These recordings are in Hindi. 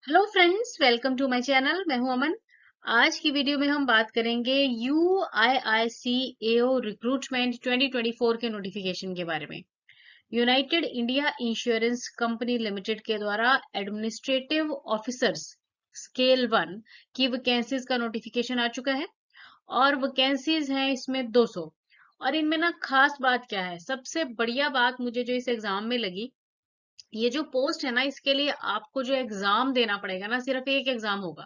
Hello friends, welcome to my channel. मैं हूं अमन। आज की वीडियो में हम बात करेंगे यूआईआईसी एओ रिक्रूटमेंट 2024 के नोटिफिकेशन के बारे में। United India insurance company limited के द्वारा एडमिनिस्ट्रेटिव ऑफिसर्स स्केल 1 की वैकेंसीज का नोटिफिकेशन आ चुका है और वैकेंसीज हैं इसमें 200। और इनमें ना खास बात क्या है, सबसे बढ़िया बात मुझे जो इस एग्जाम में लगी, ये जो पोस्ट है ना, इसके लिए आपको जो एग्जाम देना पड़ेगा ना, सिर्फ एक एग्जाम होगा।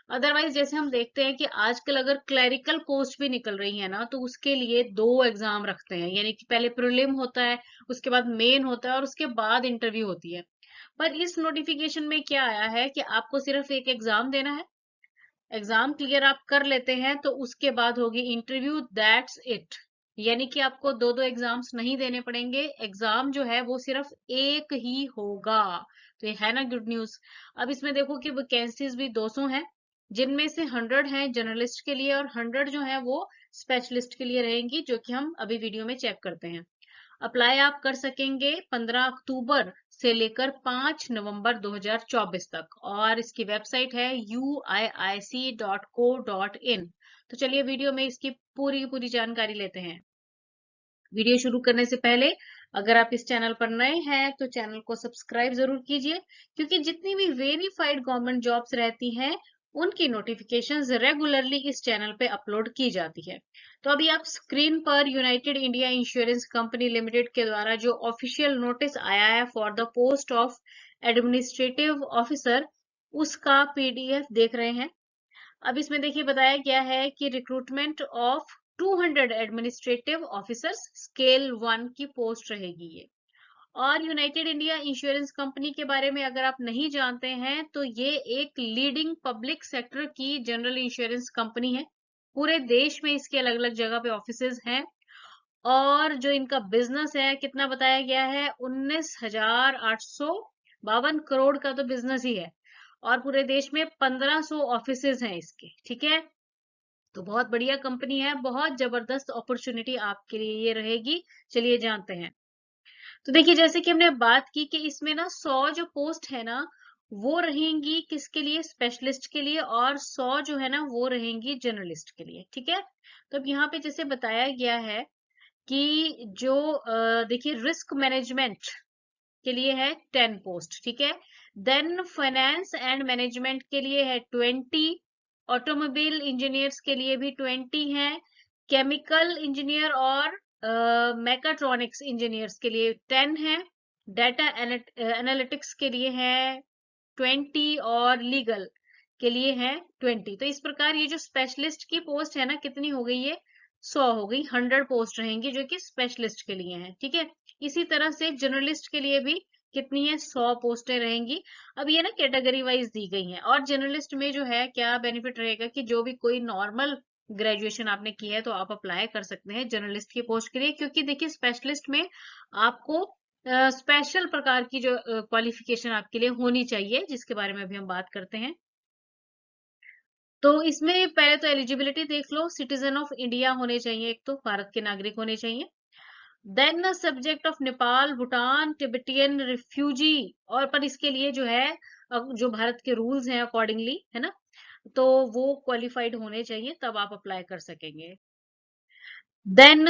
अदरवाइज जैसे हम देखते हैं कि आजकल अगर क्लरिकल पोस्ट भी निकल रही है ना, तो उसके लिए 2 एग्जाम रखते हैं, यानी कि पहले प्रीलिम होता है, उसके बाद मेन होता है और उसके बाद इंटरव्यू होती है। पर इस नोटिफिकेशन में क्या आया है कि आपको सिर्फ एक एग्जाम देना है। एग्जाम क्लियर आप कर लेते हैं तो उसके बाद होगी इंटरव्यू, दैट्स इट। यानी कि आपको दो दो एग्जाम्स नहीं देने पड़ेंगे, एग्जाम जो है वो सिर्फ एक ही होगा। तो ये है ना गुड न्यूज। अब इसमें देखो कि वैकेंसीज भी 200 हैं, जिनमें से 100 हैं जर्नलिस्ट के लिए और 100 जो है वो स्पेशलिस्ट के लिए रहेंगी, जो कि हम अभी वीडियो में चेक करते हैं। अप्लाई आप कर सकेंगे 15 अक्टूबर से लेकर 5 नवंबर 2024 तक और इसकी वेबसाइट है uiic.co.in। तो चलिए वीडियो में इसकी पूरी की पूरी जानकारी लेते हैं। वीडियो शुरू करने से पहले अगर आप इस चैनल पर नए हैं तो चैनल को सब्सक्राइब जरूर कीजिए, क्योंकि जितनी भी वेरीफाइड गवर्नमेंट जॉब्स रहती हैं उनकी नोटिफिकेशंस रेगुलरली इस चैनल पे अपलोड की जाती है। तो अभी आप स्क्रीन पर United India insurance company limited के द्वारा जो ऑफिशियल नोटिस आया है for the post of administrative officer, उसका पीडीएफ देख रहे हैं। अब इसमें देखिए बताया गया है कि recruitment of 200 administrative officers scale 1 की पोस्ट रहेगी ये। और यूनाइटेड इंडिया इंश्योरेंस कंपनी के बारे में अगर आप नहीं जानते हैं तो ये एक लीडिंग पब्लिक सेक्टर की जनरल इंश्योरेंस कंपनी है। पूरे देश में इसके अलग अलग जगह पे ऑफिसेज हैं और जो इनका बिजनेस है कितना बताया गया है, 19,852 करोड़ का तो बिजनेस ही है। और पूरे देश में 1500 ऑफिसेज हैं इसके, ठीक है। तो बहुत बढ़िया कंपनी है, बहुत जबरदस्त अपॉर्चुनिटी आपके लिए ये रहेगी। चलिए जानते हैं। तो देखिए जैसे कि हमने बात की कि इसमें ना 100 जो पोस्ट है ना, वो रहेंगी किसके लिए, स्पेशलिस्ट के लिए, और 100 जो है ना वो रहेंगी जर्नलिस्ट के लिए, ठीक है। तो अब यहाँ पे जैसे बताया गया है कि जो देखिए रिस्क मैनेजमेंट के लिए है 10 पोस्ट, ठीक है। देन फाइनेंस एंड मैनेजमेंट के लिए है 20, ऑटोमोबाइल इंजीनियर्स के लिए भी 20 है, केमिकल इंजीनियर और मैकाट्रॉनिक्स इंजीनियर्स के लिए 10 है, डाटा एनालिटिक्स के लिए है 20 और लीगल के लिए है 20। तो इस प्रकार ये जो स्पेशलिस्ट की पोस्ट है ना, कितनी हो गई है, 100 हो गई। 100 पोस्ट रहेंगी जो कि स्पेशलिस्ट के लिए हैं, ठीक है। इसी तरह से जर्नलिस्ट के लिए भी कितनी है, 100 पोस्टें रहेंगी। अब ये ना कैटेगरी वाइज दी गई हैं। और जर्नलिस्ट में जो है क्या बेनिफिट रहेगा कि जो भी कोई नॉर्मल ग्रेजुएशन आपने की है तो आप अप्लाई कर सकते हैं जर्नलिस्ट की पोस्ट के लिए, क्योंकि देखिए स्पेशलिस्ट में आपको स्पेशल प्रकार की जो क्वालिफिकेशन आपके लिए होनी चाहिए, जिसके बारे में अभी हम बात करते हैं। तो इसमें पहले तो एलिजिबिलिटी देख लो, सिटीजन ऑफ इंडिया होने चाहिए, एक तो भारत के नागरिक होने चाहिए। Then subject of Nepal, Bhutan, Tibetan refugee. और पर इसके लिए जो है जो भारत के रूल्स हैं अकॉर्डिंगली, है ना, तो वो क्वालिफाइड होने चाहिए, तब आप अप्लाई कर सकेंगे। देन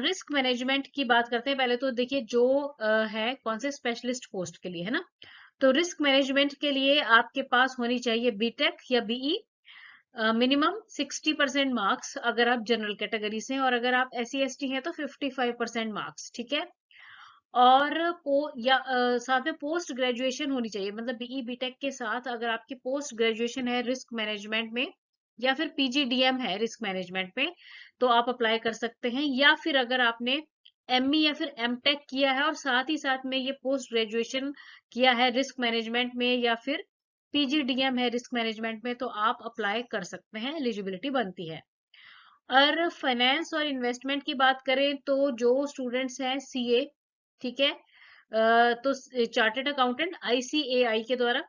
रिस्क मैनेजमेंट की बात करते हैं। पहले तो देखिए जो है कौन से स्पेशलिस्ट पोस्ट के लिए, है ना। तो रिस्क मैनेजमेंट के लिए आपके पास होनी चाहिए बीटेक या बीई, मिनिमम 60% मार्क्स अगर आप जनरल कैटेगरी से हैं, और अगर आप एस सी एस टी हैं तो 55% मार्क्स, ठीक है। और साथ में पोस्ट ग्रेजुएशन होनी चाहिए, मतलब बीई बीटेक के साथ अगर आपकी पोस्ट ग्रेजुएशन है रिस्क मैनेजमेंट में या फिर पीजीडीएम है रिस्क मैनेजमेंट में, तो आप अप्लाई कर सकते हैं। या फिर अगर आपने एमई या फिर एमटेक किया है और साथ ही साथ में ये पोस्ट ग्रेजुएशन किया है रिस्क मैनेजमेंट में या फिर पीजीडीएम है रिस्क मैनेजमेंट में, तो आप अप्लाई कर सकते हैं, एलिजिबिलिटी बनती है। और फाइनेंस और इन्वेस्टमेंट की बात करें तो जो स्टूडेंट्स हैं सीए, ठीक है, तो चार्टेड अकाउंटेंट आईसीएआई के द्वारा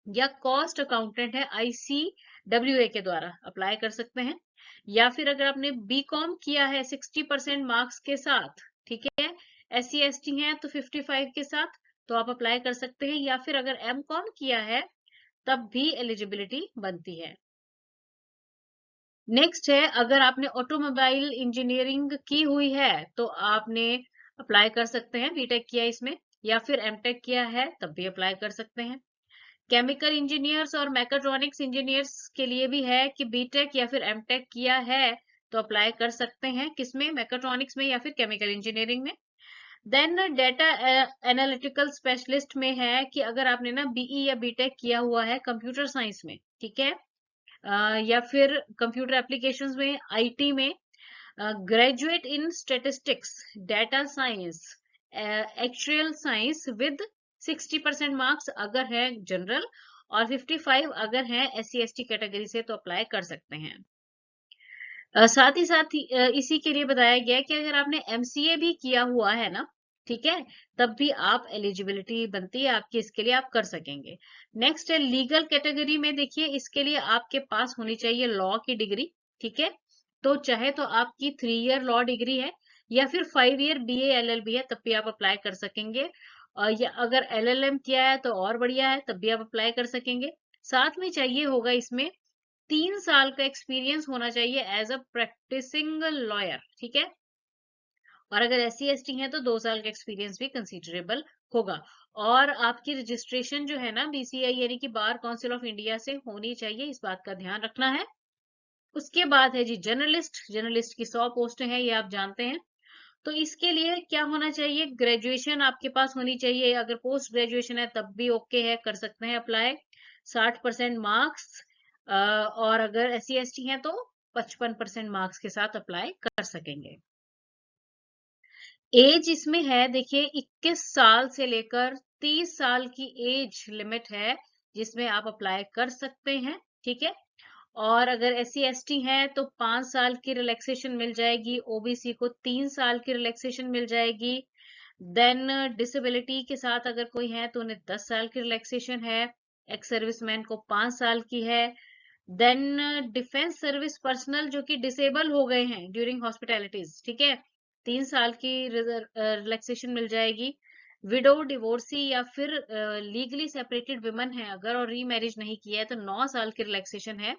या कॉस्ट अकाउंटेंट है आईसीडब्ल्यूए के द्वारा अप्लाई कर सकते हैं। या फिर अगर आपने बीकॉम किया है 60% मार्क्स के साथ, ठीक है, एस सी एस टी है तो 55 के साथ, तो आप अप्लाई कर सकते हैं। या फिर अगर एम कॉम किया है तब भी एलिजिबिलिटी बनती है। नेक्स्ट है, अगर आपने ऑटोमोबाइल इंजीनियरिंग की हुई है तो आपने अप्लाई कर सकते हैं, बीटेक किया इसमें, या फिर एमटेक किया है तब भी अप्लाई कर सकते हैं। केमिकल इंजीनियर्स और मैकाट्रॉनिक्स इंजीनियर्स के लिए भी है कि बीटेक या फिर एमटेक किया है तो अप्लाई कर सकते हैं, किसमें, मैकाट्रॉनिक्स में या फिर केमिकल इंजीनियरिंग में। देन डेटा एनालिटिकल स्पेशलिस्ट में है कि अगर आपने ना बीई या बीटेक किया हुआ है कंप्यूटर साइंस में, ठीक है, या फिर कंप्यूटर एप्लीकेशंस में, आईटी में, graduate in statistics, data science, actual science with 60% marks अगर है जनरल, और 55 अगर है एससी एसटी कैटेगरी से तो अप्लाई कर सकते हैं। साथ ही इसी के लिए बताया गया है कि अगर आपने एमसीए भी किया हुआ है ना, ठीक है, तब भी आप एलिजिबिलिटी बनती है आपकी, इसके लिए आप कर सकेंगे। नेक्स्ट है लीगल कैटेगरी में, देखिए इसके लिए आपके पास होनी चाहिए लॉ की डिग्री, ठीक है, तो चाहे तो आपकी 3 ईयर लॉ डिग्री है या फिर 5 ईयर बीए एलएलबी है तब भी आप अप्लाई कर सकेंगे, या अगर एलएलएम किया है तो और बढ़िया है, तब भी आप अप्लाई कर सकेंगे। साथ में चाहिए होगा इसमें 3 साल का एक्सपीरियंस होना चाहिए एज अ प्रैक्टिसिंग लॉयर, ठीक है, और अगर एससी एसटी है तो 2 साल का एक्सपीरियंस भी कंसिडरेबल होगा। और आपकी रजिस्ट्रेशन जो है ना बीसीआई यानी कि बार काउंसिल ऑफ इंडिया से होनी चाहिए, इस बात का ध्यान रखना है। उसके बाद है जी जर्नलिस्ट, जर्नलिस्ट की 100 पोस्ट है, ये आप जानते हैं। तो इसके लिए क्या होना चाहिए, ग्रेजुएशन आपके पास होनी चाहिए, अगर पोस्ट ग्रेजुएशन है तब भी ओके है, कर सकते हैं अप्लाई, 60% मार्क्स, और अगर एससी एसटी है तो 55% मार्क्स के साथ अप्लाई कर सकेंगे। एज इसमें है देखिए 21 साल से लेकर 30 साल की एज लिमिट है जिसमें आप अप्लाई कर सकते हैं, ठीक है, और अगर एससी एसटी है तो 5 साल की रिलैक्सेशन मिल जाएगी, ओबीसी को 3 साल की रिलैक्सेशन मिल जाएगी। देन डिसेबिलिटी के साथ अगर कोई है तो उन्हें 10 साल की रिलैक्सेशन है, एक्स सर्विसमैन को 5 साल की है। देन डिफेंस सर्विस पर्सनल जो कि डिसेबल हो गए हैं ड्यूरिंग हॉस्पिटैलिटीज, ठीक है, 3 साल की रिलैक्सेशन मिल जाएगी। विडो, डिवोर्सी या फिर लीगली सेपरेटेड विमेन है अगर और रीमैरिज नहीं किया है तो 9 साल की रिलैक्सेशन है।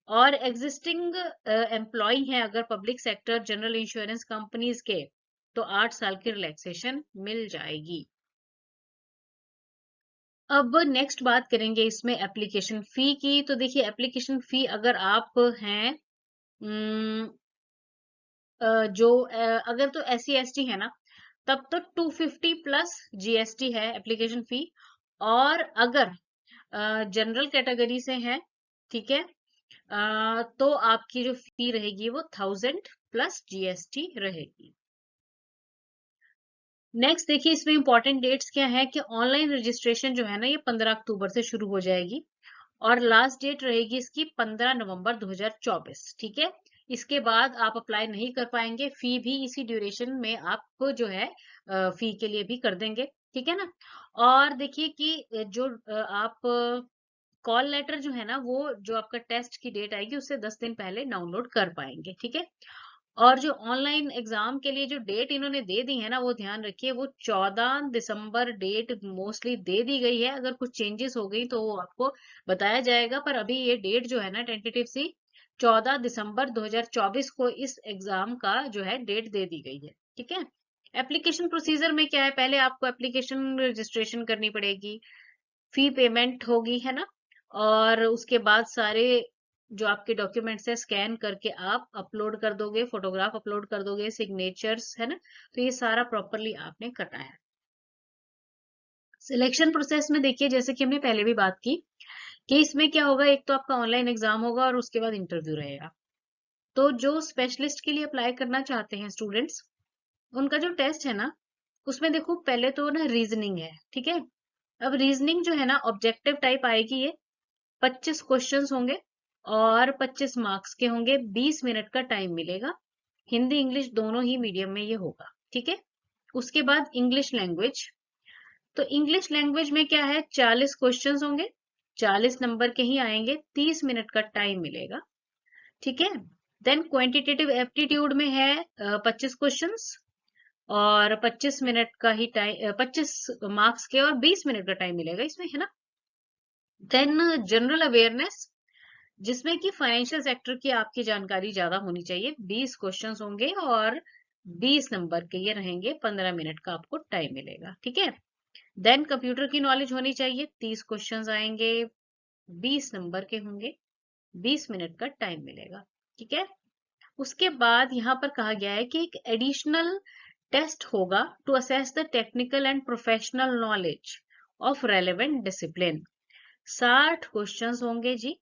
और एग्जिस्टिंग एम्प्लॉय है अगर public sector general insurance companies के तो 8 साल की रिलैक्सेशन मिल जाएगी। अब नेक्स्ट बात करेंगे इसमें एप्लीकेशन फी की। तो देखिए एप्लीकेशन फी अगर आप हैं अगर तो एससी एसटी है ना तब तो 250 प्लस जीएसटी है एप्लीकेशन फी, और अगर जनरल कैटेगरी से है, ठीक है, तो आपकी जो फी रहेगी वो 1000 प्लस जीएसटी रहेगी। नेक्स्ट देखिए इसमें इंपॉर्टेंट डेट्स क्या है कि ऑनलाइन रजिस्ट्रेशन जो है ना ये 15 अक्टूबर से शुरू हो जाएगी और लास्ट डेट रहेगी इसकी 15 नवंबर 2024, ठीक है। इसके बाद आप अप्लाई नहीं कर पाएंगे, फी भी इसी ड्यूरेशन में आपको जो है फी के लिए भी कर देंगे, ठीक है ना। और देखिए कि जो आप कॉल लेटर जो है ना वो जो आपका टेस्ट की डेट आएगी उससे 10 दिन पहले डाउनलोड कर पाएंगे, ठीक है। और जो ऑनलाइन एग्जाम के लिए जो डेट इन्होंने दे दी है ना वो ध्यान रखिए, वो 14 दिसंबर डेट मोस्टली दे दी गई है, अगर कुछ चेंजेस हो गई तो वो आपको बताया जाएगा, पर अभी ये डेट जो है ना टेंटेटिव सी 14 दिसंबर 2024 को इस एग्जाम का जो है डेट दे दी गई है, ठीक है। एप्लीकेशन प्रोसीजर में क्या है, पहले आपको एप्लीकेशन रजिस्ट्रेशन करनी पड़ेगी, फी पेमेंट होगी, है ना, और उसके बाद सारे जो आपके डॉक्यूमेंट्स है स्कैन करके आप अपलोड कर दोगे, फोटोग्राफ अपलोड कर दोगे, सिग्नेचर्स, है ना, तो ये सारा प्रॉपरली आपने करना है। सिलेक्शन प्रोसेस में देखिए जैसे कि हमने पहले भी बात की कि इसमें क्या होगा, एक तो आपका ऑनलाइन एग्जाम होगा और उसके बाद इंटरव्यू रहेगा। तो जो स्पेशलिस्ट के लिए अप्लाई करना चाहते हैं स्टूडेंट्स, उनका जो टेस्ट है ना उसमें देखो पहले तो ना रीजनिंग है, ठीक है। अब रीजनिंग जो है ना ऑब्जेक्टिव टाइप आएगी, ये 25 क्वेश्चंस होंगे और 25 मार्क्स के होंगे, 20 मिनट का टाइम मिलेगा, हिंदी इंग्लिश दोनों ही मीडियम में ये होगा, ठीक है। उसके बाद इंग्लिश लैंग्वेज, तो इंग्लिश लैंग्वेज में क्या है, 40 क्वेश्चंस होंगे, 40 नंबर के ही आएंगे, 30 मिनट का टाइम मिलेगा, ठीक है। देन क्वांटिटेटिव एप्टीट्यूड में है 25 क्वेश्चंस और 25 मिनट का ही टाइम, 25 मार्क्स के और 20 मिनट का टाइम मिलेगा इसमें, है ना। देन जनरल अवेयरनेस, जिसमें कि फाइनेंशियल सेक्टर की आपकी जानकारी ज्यादा होनी चाहिए। 20 क्वेश्चंस होंगे और 20 नंबर के ये रहेंगे, 15 मिनट का आपको टाइम मिलेगा, ठीक है। देन कंप्यूटर की नॉलेज होनी चाहिए, 30 क्वेश्चंस आएंगे, 20 नंबर के होंगे, 20 मिनट का टाइम मिलेगा, ठीक है। उसके बाद यहाँ पर कहा गया है कि एक एडिशनल टेस्ट होगा to assess the technical and professional knowledge of relevant discipline. 60 questions होंगे जी,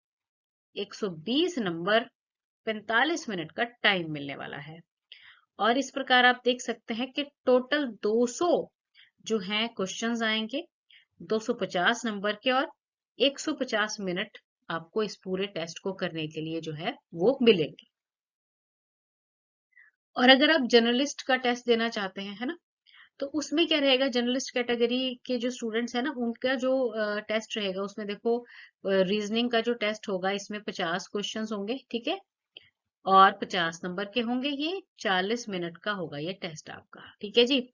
120 नंबर, 45 मिनट का टाइम मिलने वाला है। और इस प्रकार आप देख सकते हैं कि टोटल 200 जो हैं क्वेश्चंस आएंगे, 250 नंबर के, और 150 मिनट आपको इस पूरे टेस्ट को करने के लिए जो है वो मिलेंगे। और अगर आप जर्नलिस्ट का टेस्ट देना चाहते हैं, है ना, तो उसमें क्या रहेगा, जर्नलिस्ट कैटेगरी के जो स्टूडेंट्स है ना, उनका जो टेस्ट रहेगा, उसमें देखो रीजनिंग का जो टेस्ट होगा, इसमें 50 क्वेश्चंस होंगे, ठीक है, और 50 नंबर के होंगे, ये 40 मिनट का होगा ये टेस्ट आपका, ठीक है जी।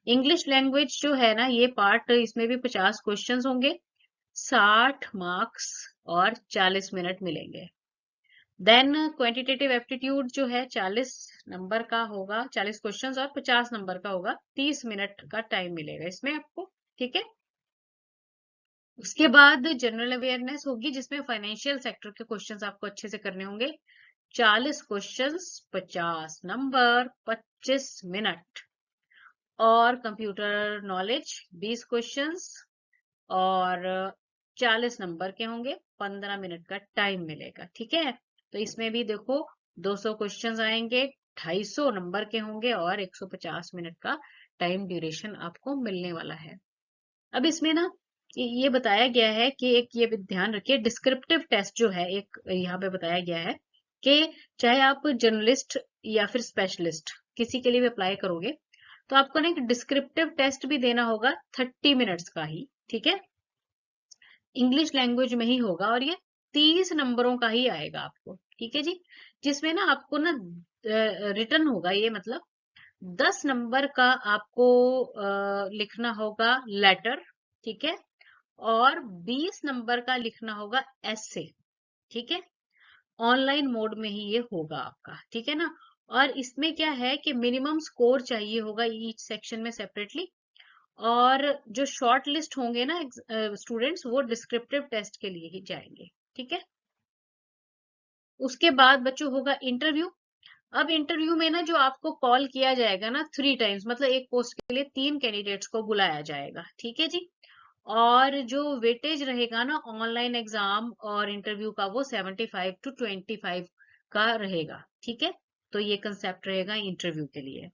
इंग्लिश लैंग्वेज जो है ना, ये पार्ट, इसमें भी 50 क्वेश्चंस होंगे, 60 मार्क्स और 40 मिनट मिलेंगे। देन क्वांटिटेटिव एप्टीट्यूड जो है 40 नंबर का होगा, 40 क्वेश्चंस और 50 नंबर का होगा, 30 मिनट का टाइम मिलेगा इसमें आपको, ठीक है। उसके बाद जनरल अवेयरनेस होगी, जिसमें फाइनेंशियल सेक्टर के क्वेश्चंस आपको अच्छे से करने होंगे, 40 क्वेश्चंस, 50 नंबर, 25 मिनट। और कंप्यूटर नॉलेज 20 क्वेश्चंस और 40 नंबर के होंगे, 15 मिनट का टाइम मिलेगा, ठीक है। तो इसमें भी देखो 200 क्वेश्चंस आएंगे, 250 नंबर के होंगे और 150 मिनट का टाइम ड्यूरेशन आपको मिलने वाला है। अब इसमें ना ये बताया गया है कि एक ये भी ध्यान रखिए, डिस्क्रिप्टिव टेस्ट जो है एक यहाँ पे बताया गया है कि चाहे आप जर्नलिस्ट या फिर स्पेशलिस्ट किसी के लिए भी अप्लाई करोगे, तो आपको ना एक डिस्क्रिप्टिव टेस्ट भी देना होगा, 30 मिनट्स का ही, ठीक है, इंग्लिश लैंग्वेज में ही होगा, और ये 30 नंबरों का ही आएगा आपको, ठीक है जी। जिसमें ना आपको ना रिटर्न होगा, ये मतलब 10 नंबर का आपको लिखना होगा लेटर, ठीक है, और 20 नंबर का लिखना होगा एसे, ठीक है। ऑनलाइन मोड में ही ये होगा आपका, ठीक है ना। और इसमें क्या है कि मिनिमम स्कोर चाहिए होगा ईच सेक्शन में सेपरेटली, और जो शॉर्ट लिस्ट होंगे ना स्टूडेंट्स, वो डिस्क्रिप्टिव टेस्ट के लिए ही जाएंगे, ठीक है। उसके बाद बच्चों होगा इंटरव्यू। अब इंटरव्यू में ना जो आपको कॉल किया जाएगा ना 3 टाइम्स, मतलब एक पोस्ट के लिए 3 कैंडिडेट्स को बुलाया जाएगा, ठीक है जी। और जो वेटेज रहेगा ना ऑनलाइन एग्जाम और इंटरव्यू का, वो 75-25 का रहेगा, ठीक है। तो ये कंसेप्ट रहेगा इंटरव्यू के लिए।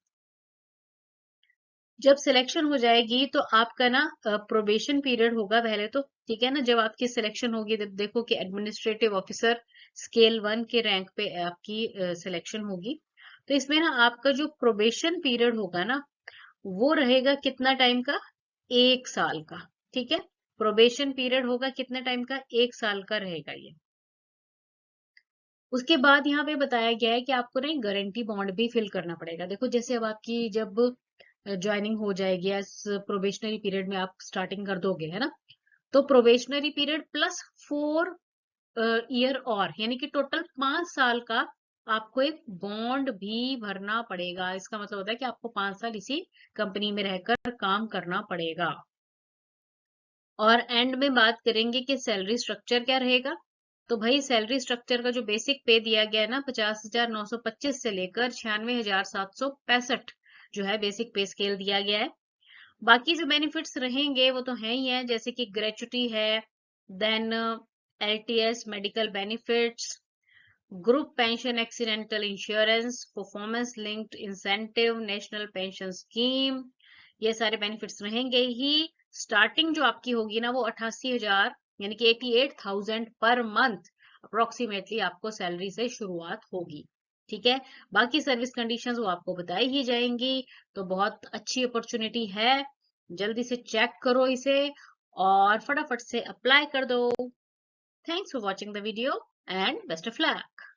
जब सिलेक्शन हो जाएगी तो आपका ना प्रोबेशन पीरियड होगा पहले तो, ठीक है ना। जब आपकी सिलेक्शन होगी, तब देखो कि एडमिनिस्ट्रेटिव ऑफिसर स्केल 1 के रैंक पे आपकी सिलेक्शन होगी, तो इसमें ना आपका जो प्रोबेशन पीरियड होगा ना, वो रहेगा कितना टाइम का, 1 साल का, ठीक है। प्रोबेशन पीरियड होगा कितने टाइम का, 1 साल का रहेगा ये। उसके बाद यहाँ पे बताया गया है कि आपको ना एक गारंटी बॉन्ड भी फिल करना पड़ेगा। देखो जैसे अब आपकी जब ज्वाइनिंग हो जाएगी, एज प्रोबेशनरी पीरियड में आप स्टार्टिंग कर दोगे, है ना, तो प्रोबेशनरी पीरियड प्लस 4 ईयर, और यानी कि टोटल 5 साल का आपको एक बॉन्ड भी भरना पड़ेगा। इसका मतलब होता है कि आपको 5 साल इसी कंपनी में रहकर काम करना पड़ेगा। और एंड में बात करेंगे कि सैलरी स्ट्रक्चर क्या रहेगा। तो भाई सैलरी स्ट्रक्चर का जो बेसिक पे दिया गया है ना, 50,925 से लेकर 96,765 जो है बेसिक पे स्केल दिया गया है। बाकी जो बेनिफिट्स रहेंगे वो तो है ही है, जैसे कि ग्रेचुटी है, then LTS medical benefits, group pension accidental insurance, performance linked incentive, national pension scheme, ये सारे बेनिफिट्स रहेंगे ही। स्टार्टिंग जो आपकी होगी ना, वो 88,000 यानी कि 88,000 पर मंथ अप्रोक्सीमेटली आपको सैलरी से शुरुआत होगी, ठीक है। बाकी सर्विस कंडीशंस वो आपको बताई ही जाएंगी। तो बहुत अच्छी अपॉर्चुनिटी है, जल्दी से चेक करो इसे और फटाफट से अप्लाई कर दो। Thanks for watching the video and best of luck.